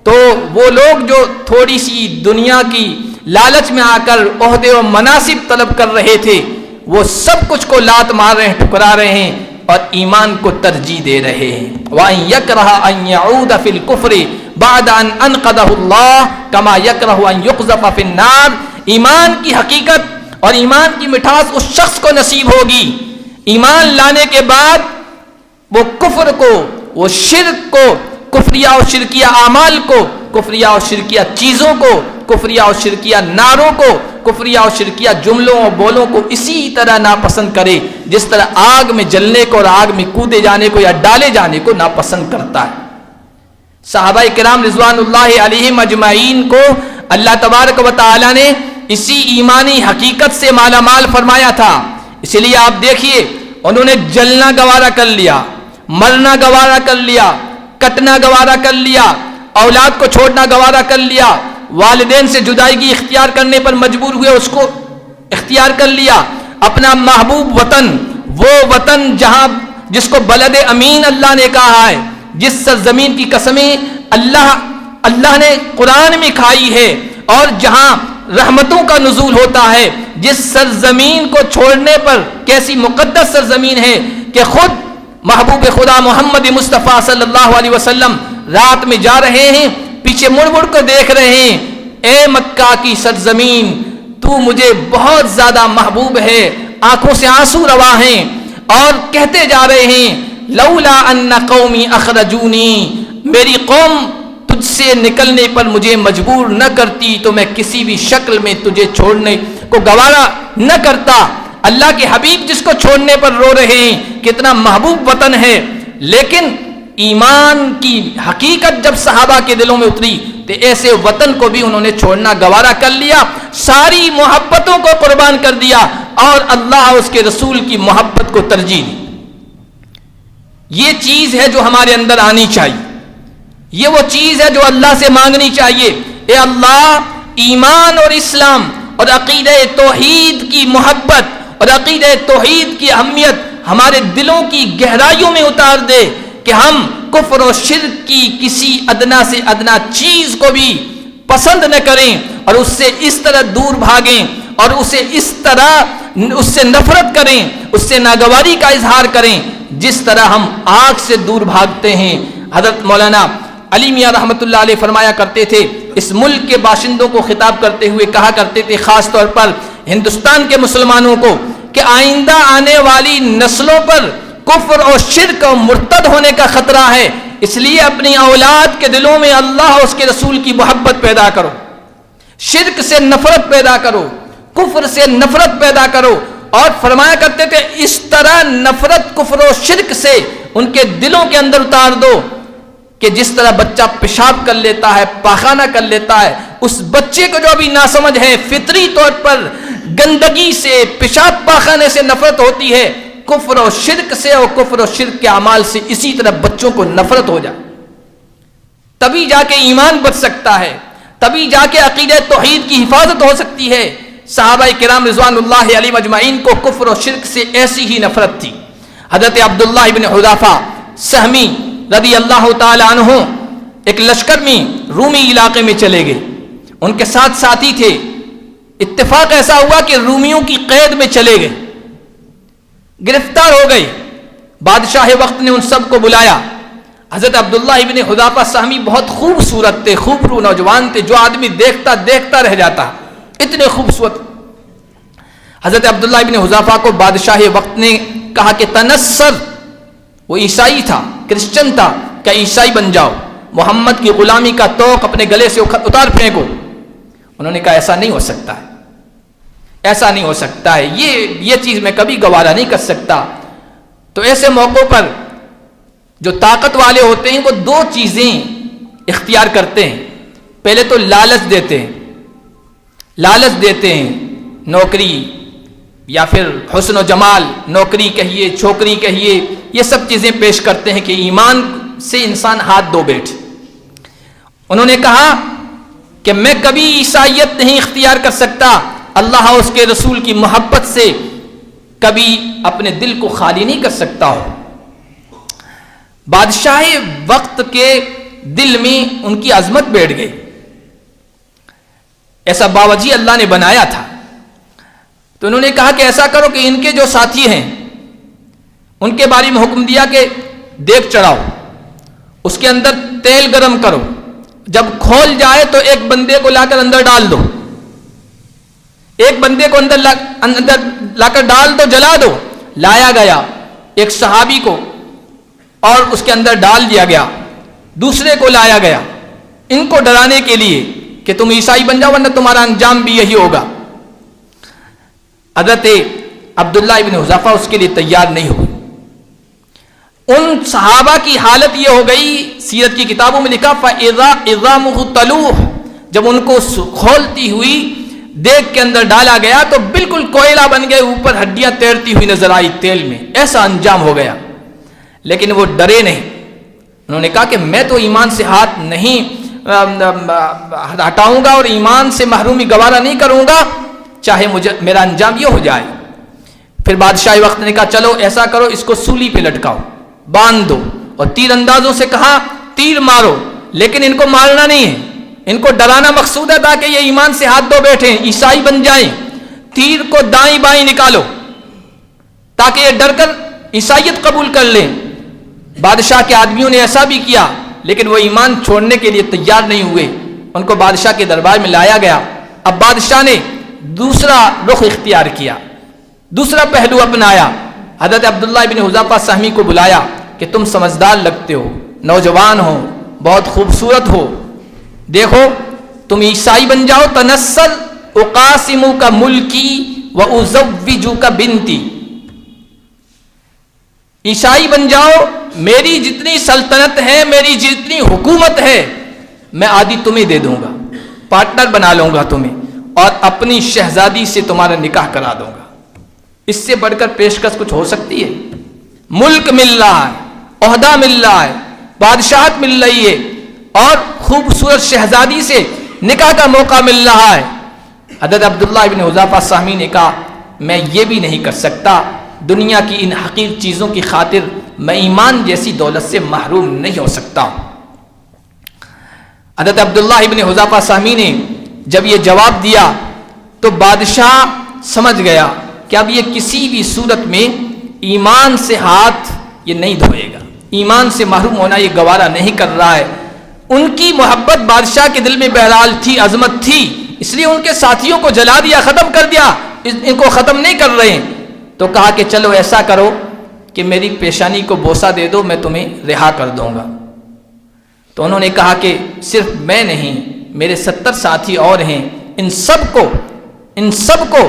تو وہ لوگ جو تھوڑی سی دنیا کی لالچ میں آ کر عہدے و مناصب طلب کر رہے تھے، وہ سب کچھ کو لات مار رہے ہیں، ٹکرا رہے ہیں اور ایمان کو ترجیح دے رہے ہیں۔ وَأَن يَكْرَهَ أَن يَعُودَ فِي الْكُفْرِ بَعْدَ أَن أَنْقَذَهُ اللَّهُ كَمَا يَكْرَهُ أَن يُقْذَفَ فِي النَّارِ۔ ایمان کی حقیقت اور ایمان کی مٹھاس اس شخص کو نصیب ہوگی، ایمان لانے کے بعد وہ کفر کو، وہ شرک کو، کفریہ اور شرکیہ اعمال کو، کفریہ اور شرکیہ چیزوں کو، کفریہ اور شرکیہ نعروں کو، کفریہ اور شرکیہ جملوں اور بولوں کو اسی طرح ناپسند کرے جس طرح آگ میں جلنے کو اور آگ میں کودے جانے کو یا ڈالے جانے کو ناپسند کرتا ہے۔ صحابہ کرام رضوان اللہ علیہم اجمعین کو اللہ تبارک و تعالی نے اسی ایمانی حقیقت سے مالا مال فرمایا تھا، اسی لیے آپ دیکھیے انہوں نے جلنا گوارا کر لیا، مرنا گوارا کر لیا، کٹنا گوارا کر لیا، اولاد کو چھوڑنا گوارا کر لیا، والدین سے جدائیگی اختیار کرنے پر مجبور ہوئے اس کو اختیار کر لیا، اپنا محبوب وطن، وہ وطن جس کو بلد امین اللہ نے کہا ہے، جس سرزمین کی قسمیں اللہ نے قرآن میں کھائی ہے اور جہاں رحمتوں کا نزول ہوتا ہے، جس سرزمین کو چھوڑنے پر کیسی مقدس سرزمین ہے کہ خود محبوب خدا محمد مصطفیٰ صلی اللہ علیہ وسلم رات میں جا رہے ہیں، پیچھے مڑ مڑ کر دیکھ رہے ہیں، اے مکہ کی سرزمین تو مجھے بہت زیادہ محبوب ہے، آنکھوں سے آنسو روا ہیں اور کہتے جا رہے ہیں لولا ان قومی اخرجونی، میری قوم تجھ سے نکلنے پر مجھے مجبور نہ کرتی تو میں کسی بھی شکل میں تجھے چھوڑنے کو گوارا نہ کرتا۔ اللہ کے حبیب جس کو چھوڑنے پر رو رہے ہیں، کتنا محبوب وطن ہے، لیکن ایمان کی حقیقت جب صحابہ کے دلوں میں اتری تو ایسے وطن کو بھی انہوں نے چھوڑنا گوارا کر لیا، ساری محبتوں کو قربان کر دیا اور اللہ اس کے رسول کی محبت کو ترجیح دی۔ یہ چیز ہے جو ہمارے اندر آنی چاہیے، یہ وہ چیز ہے جو اللہ سے مانگنی چاہیے، اے اللہ ایمان اور اسلام اور عقیدہ توحید کی محبت اور عقیدہ توحید کی اہمیت ہمارے دلوں کی گہرائیوں میں اتار دے کہ ہم کفر و شرک کی کسی ادنا سے ادنا چیز کو بھی پسند نہ کریں اور اس سے اس طرح دور بھاگیں اور اسے اس طرح اس سے نفرت کریں، اس سے ناگواری کا اظہار کریں جس طرح ہم آگ سے دور بھاگتے ہیں۔ حضرت مولانا علی میاں رحمۃ اللہ علیہ فرمایا کرتے تھے، اس ملک کے باشندوں کو خطاب کرتے ہوئے کہا کرتے تھے، خاص طور پر ہندوستان کے مسلمانوں کو، کہ آئندہ آنے والی نسلوں پر کفر اور شرک اور مرتد ہونے کا خطرہ ہے، اس لیے اپنی اولاد کے دلوں میں اللہ اور اس کے رسول کی محبت پیدا کرو، شرک سے نفرت پیدا کرو، کفر سے نفرت پیدا کرو۔ اور فرمایا کرتے تھے اس طرح نفرت کفر و شرک سے ان کے دلوں کے اندر اتار دو کہ جس طرح بچہ پیشاب کر لیتا ہے، پاخانہ کر لیتا ہے، اس بچے کو جو ابھی ناسمجھ ہے، فطری طور پر گندگی سے، پیشاب پاخانے سے نفرت ہوتی ہے، کفر و شرک سے اور کفر و شرک کے اعمال سے اسی طرح بچوں کو نفرت ہو جائے، تبھی جا کے ایمان بچ سکتا ہے، تبھی جا کے عقیدہ توحید کی حفاظت ہو سکتی ہے۔ صحابہ کرام رضوان اللہ علیہم اجمعین کو کفر و شرک سے ایسی ہی نفرت تھی۔ حضرت عبداللہ ابن حذافہ سہمی رضی اللہ تعالی عنہ ایک لشکر میں رومی علاقے میں چلے گئے، ان کے ساتھ ساتھی تھے، اتفاق ایسا ہوا کہ رومیوں کی قید میں چلے گئے، گرفتار ہو گئے۔ بادشاہ وقت نے ان سب کو بلایا۔ حضرت عبداللہ ابن حذافہ سہمی بہت خوبصورت تھے، خوبرو نوجوان تھے، جو آدمی دیکھتا دیکھتا رہ جاتا، اتنے خوبصورت۔ حضرت عبداللہ ابن حذافہ کو بادشاہ وقت نے کہا کہ تنصر، وہ عیسائی تھا، کرسچن تھا، کہ عیسائی بن جاؤ، محمد کی غلامی کا توق اپنے گلے سے اتار پھینکو۔ انہوں نے کہا ایسا نہیں ہو سکتا ہے، ایسا نہیں ہو سکتا ہے، یہ چیز میں کبھی گوارا نہیں کر سکتا۔ تو ایسے موقعوں پر جو طاقت والے ہوتے ہیں وہ دو چیزیں اختیار کرتے ہیں، پہلے تو لالچ دیتے ہیں، لالچ دیتے ہیں، نوکری یا پھر حسن و جمال، نوکری کہیے، چھوکری کہیے، یہ سب چیزیں پیش کرتے ہیں کہ ایمان سے انسان ہاتھ دھو بیٹھے۔ انہوں نے کہا کہ میں کبھی عیسائیت نہیں اختیار کر سکتا، اللہ اور اس کے رسول کی محبت سے کبھی اپنے دل کو خالی نہیں کر سکتا ہوں۔ بادشاہ وقت کے دل میں ان کی عظمت بیٹھ گئی، ایسا باوجی اللہ نے بنایا تھا۔ تو انہوں نے کہا کہ ایسا کرو کہ ان کے جو ساتھی ہیں ان کے بارے میں حکم دیا کہ دیگ چڑھاؤ، اس کے اندر تیل گرم کرو، جب کھول جائے تو ایک بندے کو لا کر اندر ڈال دو، ایک بندے کو اندر لا کر ڈال دو، جلا دو۔ لایا گیا ایک صحابی کو اور اس کے اندر ڈال دیا گیا، دوسرے کو لایا گیا ان کو ڈرانے کے لیے کہ تم عیسائی بن جاؤ ورنہ تمہارا انجام بھی یہی ہوگا۔ حضرت عبداللہ ابن حذافہ اس کے لیے تیار نہیں ہوئے۔ ان صحابہ کی حالت یہ ہو گئی، سیرت کی کتابوں میں لکھا فَإِذَا عِظَامُهُ تَلُوحُ، جب ان کو کھولتی ہوئی دیگ کے اندر ڈالا گیا تو بالکل کوئلہ بن گئے، اوپر ہڈیاں تیرتی ہوئی نظر آئی تیل میں، ایسا انجام ہو گیا۔ لیکن وہ ڈرے نہیں، انہوں نے کہا کہ میں تو ایمان سے ہاتھ نہیں ہٹاؤں گا اور ایمان سے محرومی گوارا نہیں کروں گا، چاہے میرا انجام یہ ہو جائے۔ پھر بادشاہ وقت نے کہا چلو ایسا کرو، اس کو سولی پہ لٹکاؤ، باندھ دو، اور تیر اندازوں سے کہا تیر مارو، لیکن ان کو مارنا نہیں ہے، ان کو ڈرانا مقصود ہے تاکہ یہ ایمان سے ہاتھ دھو بیٹھیں، عیسائی بن جائیں۔ تیر کو دائیں بائیں نکالو تاکہ یہ ڈر کر عیسائیت قبول کر لیں۔ بادشاہ کے آدمیوں نے ایسا بھی کیا، لیکن وہ ایمان چھوڑنے کے لیے تیار نہیں ہوئے۔ ان کو بادشاہ کے دربار میں لایا گیا۔ اب بادشاہ نے دوسرا رخ اختیار کیا، دوسرا پہلو اپنایا۔ حضرت عبداللہ ابن حذافہ سہمی کو بلایا کہ تم سمجھدار لگتے ہو، نوجوان ہو، بہت خوبصورت ہو، دیکھو تم عیسائی بن جاؤ، تنصل اقاسمک ملکی وازوجک بنتی، عیسائی بن جاؤ، میری جتنی سلطنت ہے، میری جتنی حکومت ہے، میں آدھی تمہیں دے دوں گا، پارٹنر بنا لوں گا تمہیں، اور اپنی شہزادی سے تمہارا نکاح کرا دوں گا۔ اس سے بڑھ کر پیشکش کچھ ہو سکتی ہے؟ ملک مل رہا ہے، عہدہ مل رہا ہے، بادشاہت مل رہی ہے، اور خوبصورت شہزادی سے نکاح کا موقع مل رہا ہے۔ حضرت عبداللہ ابن حذافہ سہمی نے کہا میں یہ بھی نہیں کر سکتا، دنیا کی ان حقیر چیزوں کی خاطر میں ایمان جیسی دولت سے محروم نہیں ہو سکتا۔ حضرت عبداللہ ابن حذافہ سہمی نے جب یہ جواب دیا تو بادشاہ سمجھ گیا کہ اب یہ کسی بھی صورت میں ایمان سے ہاتھ یہ نہیں دھوئے گا، ایمان سے محروم ہونا یہ گوارا نہیں کر رہا ہے۔ ان کی محبت بادشاہ کے دل میں بہرحال تھی، عظمت تھی، اس لیے ان کے ساتھیوں کو جلا دیا، ختم کر دیا، ان کو ختم نہیں کر رہے۔ تو کہا کہ چلو ایسا کرو کہ میری پیشانی کو بوسہ دے دو، میں تمہیں رہا کر دوں گا۔ تو انہوں نے کہا کہ صرف میں نہیں، میرے 70 ساتھی اور ہیں، ان سب کو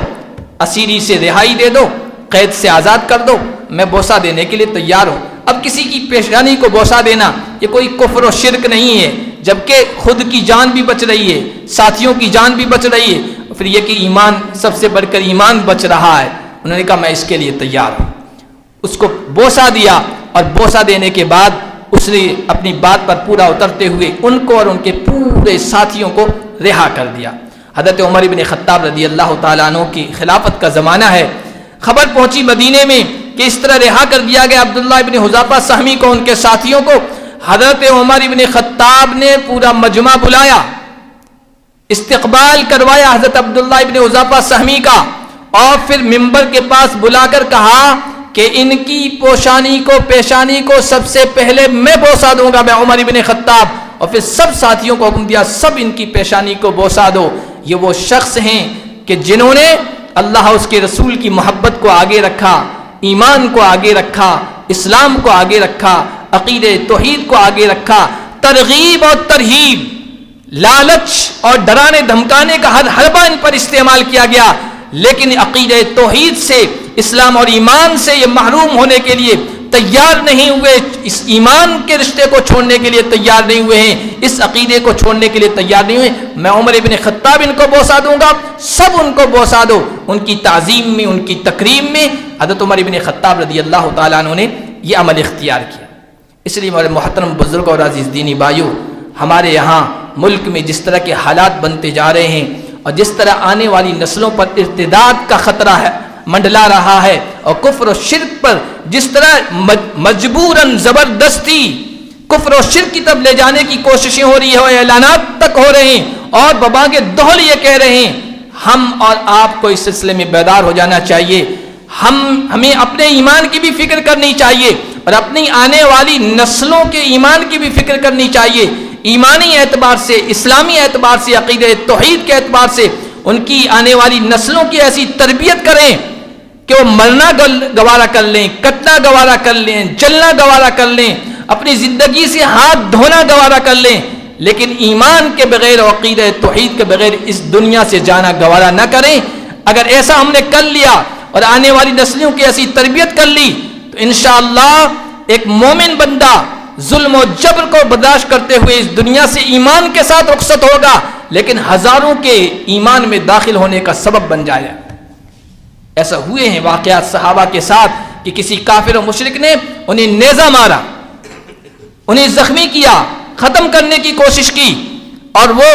اسیری سے رہائی دے دو، قید سے آزاد کر دو، میں بوسہ دینے کے لیے تیار ہوں۔ اب کسی کی پیشانی کو بوسہ دینا یہ کوئی کفر و شرک نہیں ہے، جبکہ خود کی جان بھی بچ رہی ہے، ساتھیوں کی جان بھی بچ رہی ہے، پھر یہ کہ ایمان سب سے بڑھ کر ایمان بچ رہا ہے۔ انہوں نے کہا میں اس کے لیے تیار ہوں۔ اس کو بوسہ دیا، اور بوسہ دینے کے بعد اس نے اپنی بات پر پورا اترتے ہوئے ان کو اور ان کے پورے ساتھیوں کو رہا کر دیا۔ حضرت عمر بن خطاب رضی اللہ تعالیٰ عنہ کی خلافت کا زمانہ ہے، خبر پہنچی مدینے میں کہ اس طرح رہا کر دیا گیا عبداللہ ابن حذافہ سہمی کو، ان کے ساتھیوں کو۔ حضرت عمر ابن خطاب نے پورا مجمع بلایا، استقبال کروایا حضرت عبداللہ ابن حذافہ سہمی کا، اور پھر منبر کے پاس بلا کر کہا کہ ان کی پیشانی کو سب سے پہلے میں بوسہ دوں گا، میں عمر ابن خطاب، اور پھر سب ساتھیوں کو حکم دیا سب ان کی پیشانی کو بوسہ دو۔ یہ وہ شخص ہیں کہ جنہوں نے اللہ اس کے رسول کی محبت کو آگے رکھا، ایمان کو آگے رکھا، اسلام کو آگے رکھا، عقیدہ توحید کو آگے رکھا، ترغیب اور ترہیب، لالچ اور ڈرانے دھمکانے کا ہر حربہ ان پر استعمال کیا گیا، لیکن عقیدہ توحید سے، اسلام اور ایمان سے یہ محروم ہونے کے لیے تیار نہیں ہوئے، اس ایمان کے رشتے کو چھوڑنے کے لیے تیار نہیں ہوئے ہیں، اس عقیدے کو چھوڑنے کے لیے تیار نہیں ہوئے۔ میں عمر ابن خطاب ان کو بوسہ دوں گا، سب ان کو بوسہ دو۔ ان کی تعظیم میں، ان کی تکریم میں حضرت عمر ابن خطاب رضی اللہ تعالیٰ عنہ نے یہ عمل اختیار کیا۔ اس لیے ہمارے محترم بزرگ اور عزیز دینی بھائیو، ہمارے یہاں ملک میں جس طرح کے حالات بنتے جا رہے ہیں، اور جس طرح آنے والی نسلوں پر ارتداد کا خطرہ ہے منڈلا رہا ہے، اور کفر و شرک پر جس طرح مجبوراً زبردستی کفر و شرک کی طرف لے جانے کی کوششیں ہو رہی ہیں، اور اعلانات تک ہو رہے ہیں، اور بابا کے دوہل یہ کہہ رہے ہیں، ہم اور آپ کو اس سلسلے میں بیدار ہو جانا چاہیے۔ ہمیں اپنے ایمان کی بھی فکر کرنی چاہیے، اور اپنی آنے والی نسلوں کے ایمان کی بھی فکر کرنی چاہیے۔ ایمانی اعتبار سے، اسلامی اعتبار سے، عقیدہ توحید کے اعتبار سے ان کی آنے والی نسلوں کی ایسی تربیت کریں کہ وہ مرنا گوارا کر لیں، کٹنا گوارا کر لیں، جلنا گوارا کر لیں، اپنی زندگی سے ہاتھ دھونا گوارا کر لیں، لیکن ایمان کے بغیر اور عقیدہ توحید کے بغیر اس دنیا سے جانا گوارا نہ کریں۔ اگر ایسا ہم نے کر لیا اور آنے والی نسلوں کی ایسی تربیت کر لی تو انشاءاللہ ایک مومن بندہ ظلم و جبر کو برداشت کرتے ہوئے اس دنیا سے ایمان کے ساتھ رخصت ہوگا، لیکن ہزاروں کے ایمان میں داخل ہونے کا سبب بن جائے۔ ایسا ہوئے ہیں واقعات صحابہ کے ساتھ کہ کسی کافر و مشرک نے انہیں نیزہ مارا، انہیں زخمی کیا، ختم کرنے کی کوشش کی، اور وہ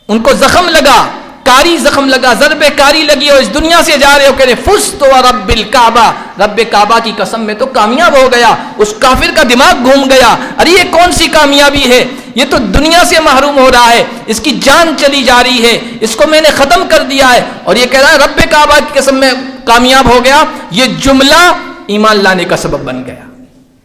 ان کو زخم لگا، کاری زخم لگا، ضرب کاری لگی، اور اس دنیا سے جا رہے ہو کہ فزت ورب الکعبہ، رب کعبہ کی قسم میں تو کامیاب ہو گیا۔ اس کافر کا دماغ گھوم گیا، ارے یہ کون سی کامیابی ہے، یہ تو دنیا سے محروم ہو رہا ہے، اس کی جان چلی جا رہی ہے، اس کو میں نے ختم کر دیا ہے، اور یہ کہہ رہا ہے رب کعبہ کی قسم میں کامیاب ہو گیا۔ یہ جملہ ایمان لانے کا سبب بن گیا۔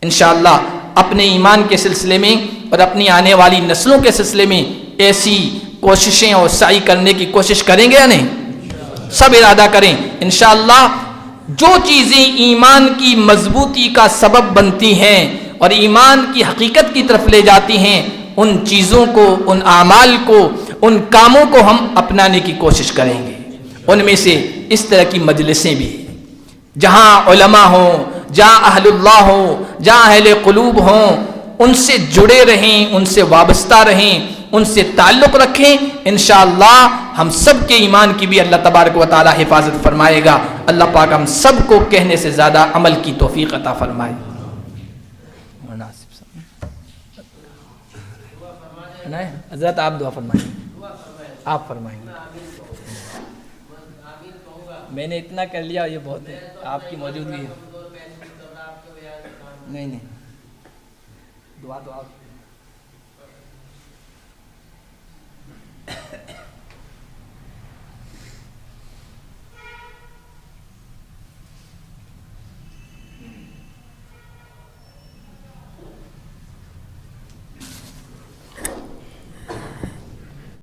انشاءاللہ اپنے ایمان کے سلسلے میں اور اپنی آنے والی نسلوں کے سلسلے میں ایسی کوششیں اور سعی کرنے کی کوشش کریں گے یا نہیں؟ سب ارادہ کریں انشاءاللہ۔ جو چیزیں ایمان کی مضبوطی کا سبب بنتی ہیں اور ایمان کی حقیقت کی طرف لے جاتی ہیں، ان چیزوں کو، ان اعمال کو، ان کاموں کو ہم اپنانے کی کوشش کریں گے۔ ان میں سے اس طرح کی مجلسیں بھی، جہاں علماء ہوں، جہاں اہل اللہ ہوں، جہاں اہل قلوب ہوں، ان سے جڑے رہیں، ان سے وابستہ رہیں، ان سے تعلق رکھیں۔ انشاءاللہ ہم سب کے ایمان کی بھی اللہ تبارک و تعالی حفاظت فرمائے گا۔ اللہ پاک ہم سب کو کہنے سے زیادہ عمل کی توفیق عطا فرمائے۔ حضرت آپ دعا فرمائیں، آپ فرمائیں گے۔ میں نے اتنا کر لیا یہ بہت ہے آپ کی موجودگی ہے. نہیں نہیں دعا تو آپ